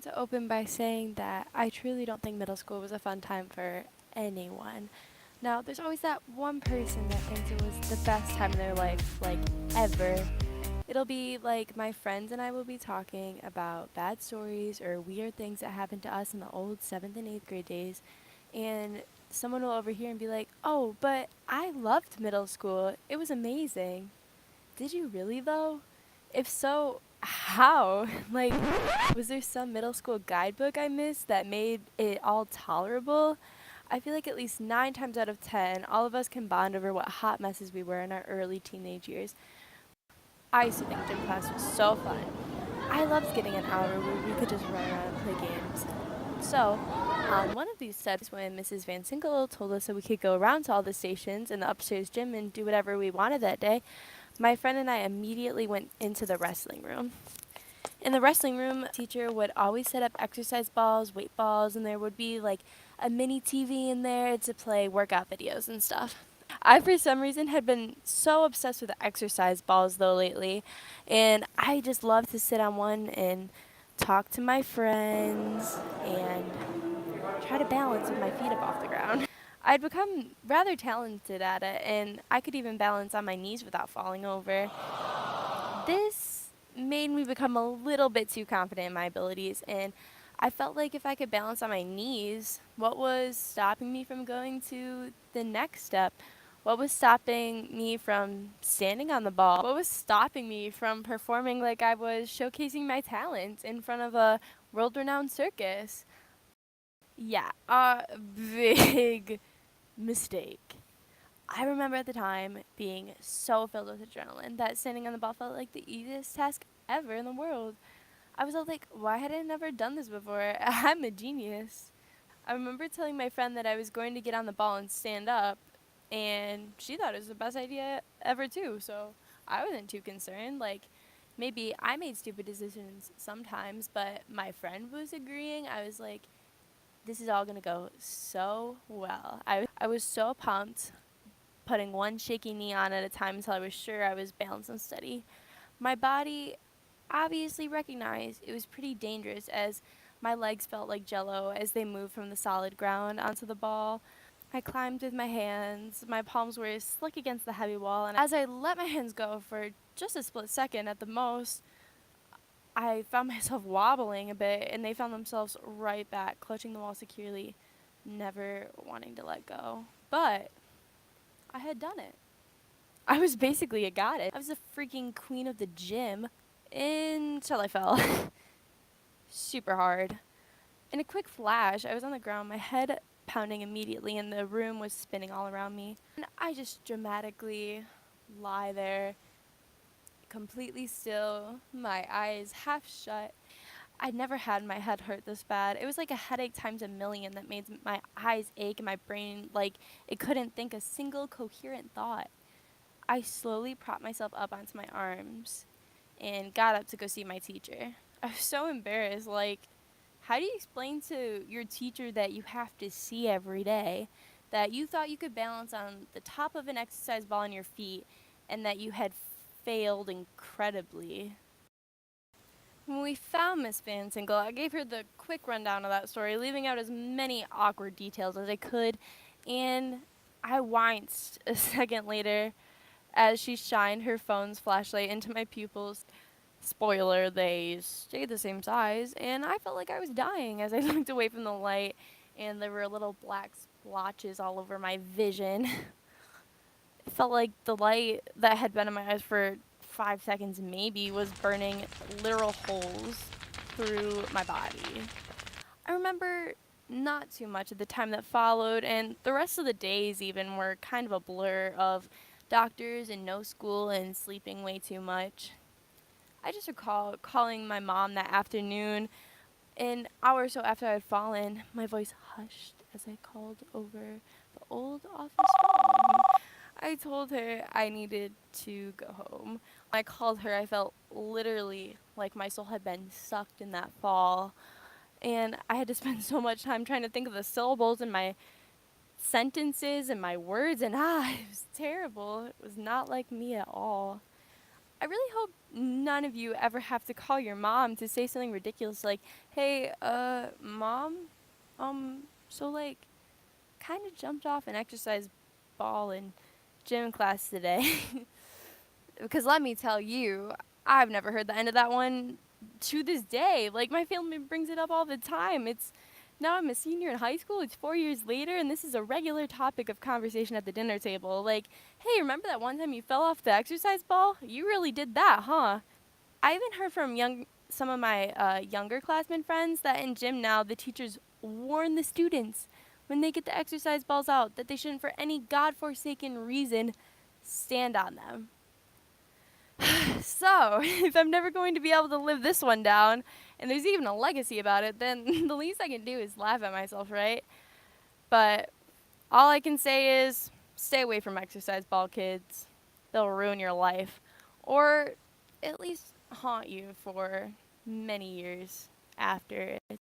want to open by saying that I truly don't think middle school was a fun time for anyone. Now, there's always that one person that thinks it was the best time of their life, like ever. It'll be like my friends and I will be talking about bad stories or weird things that happened to us in the old 7th and 8th grade days. And someone will overhear and be like, "Oh, but I loved middle school. It was amazing." Did you really though? If so, how? Like, was there some middle school guidebook I missed that made it all tolerable? I feel like at least 9 times out of 10, all of us can bond over what hot messes we were in our early teenage years. I used to think gym class was so fun. I loved getting an hour where we could just run around and play games. So, on one of these sets, when Mrs. Van Sinkle told us that we could go around to all the stations in the upstairs gym and do whatever we wanted that day, my friend and I immediately went into the wrestling room. In the wrestling room, teacher would always set up exercise balls, weight balls, and there would be like a mini TV in there to play workout videos and stuff. I, for some reason, had been so obsessed with the exercise balls though lately, and I just loved to sit on one and talk to my friends and try to balance with my feet up off the ground. I'd become rather talented at it, and I could even balance on my knees without falling over. This made me become a little bit too confident in my abilities, and I felt like if I could balance on my knees, what was stopping me from going to the next step? What was stopping me from standing on the ball? What was stopping me from performing like I was showcasing my talent in front of a world renowned circus? Yeah, a big mistake. I remember at the time being so filled with adrenaline that standing on the ball felt like the easiest task ever in the world. I was all like, why had I never done this before? I'm a genius. I remember telling my friend that I was going to get on the ball and stand up, and she thought it was the best idea ever, too, so I wasn't too concerned. Like, maybe I made stupid decisions sometimes, but my friend was agreeing. I was like, this is all going to go so well. I was so pumped, putting one shaky knee on at a time until I was sure I was balanced and steady. My body obviously recognized it was pretty dangerous as my legs felt like jello as they moved from the solid ground onto the ball. I climbed with my hands, my palms were slick against the heavy wall, and as I let my hands go for just a split second at the most, I found myself wobbling a bit, and they found themselves right back, clutching the wall securely, never wanting to let go. But I had done it. I was basically a goddess. I was the freaking queen of the gym until I fell. Super hard. In a quick flash, I was on the ground, my head pounding immediately, and the room was spinning all around me. And I just dramatically lie there, completely still, my eyes half shut. I'd never had my head hurt this bad. It was like a headache times a million that made my eyes ache and my brain like it couldn't think a single coherent thought. I slowly propped myself up onto my arms and got up to go see my teacher. I was so embarrassed. Like, how do you explain to your teacher that you have to see every day that you thought you could balance on the top of an exercise ball on your feet and that you had failed incredibly? When we found Miss Van Sinkle, I gave her the quick rundown of that story, leaving out as many awkward details as I could, and I winced a second later as she shined her phone's flashlight into my pupils. Spoiler, they stayed the same size, and I felt like I was dying as I looked away from the light, and there were little black splotches all over my vision. It felt like the light that had been in my eyes for 5 seconds maybe was burning literal holes through my body. I remember not too much of the time that followed, and the rest of the days even were kind of a blur of doctors and no school and sleeping way too much. I just recall calling my mom that afternoon. An hour or so after I had fallen, my voice hushed as I called over the old office phone. I told her I needed to go home. When I called her, I felt literally like my soul had been sucked in that fall. And I had to spend so much time trying to think of the syllables in my sentences and my words, and it was terrible. It was not like me at all. I really hope none of you ever have to call your mom to say something ridiculous like, "Hey, mom, so like, kind of jumped off an exercise ball in gym class today." Because let me tell you, I've never heard the end of that one to this day. Like, my family brings it up all the time. It's now I'm a senior in high school. It's 4 years later, and this is a regular topic of conversation at the dinner table. Like, hey, remember that one time you fell off the exercise ball? You really did that, huh? I even heard from some of my younger classmate friends that in gym now the teachers warn the students when they get the exercise balls out that they shouldn't, for any godforsaken reason, stand on them. So, if I'm never going to be able to live this one down, and there's even a legacy about it, then the least I can do is laugh at myself, right? But all I can say is stay away from exercise ball kids. They'll ruin your life. Or at least haunt you for many years after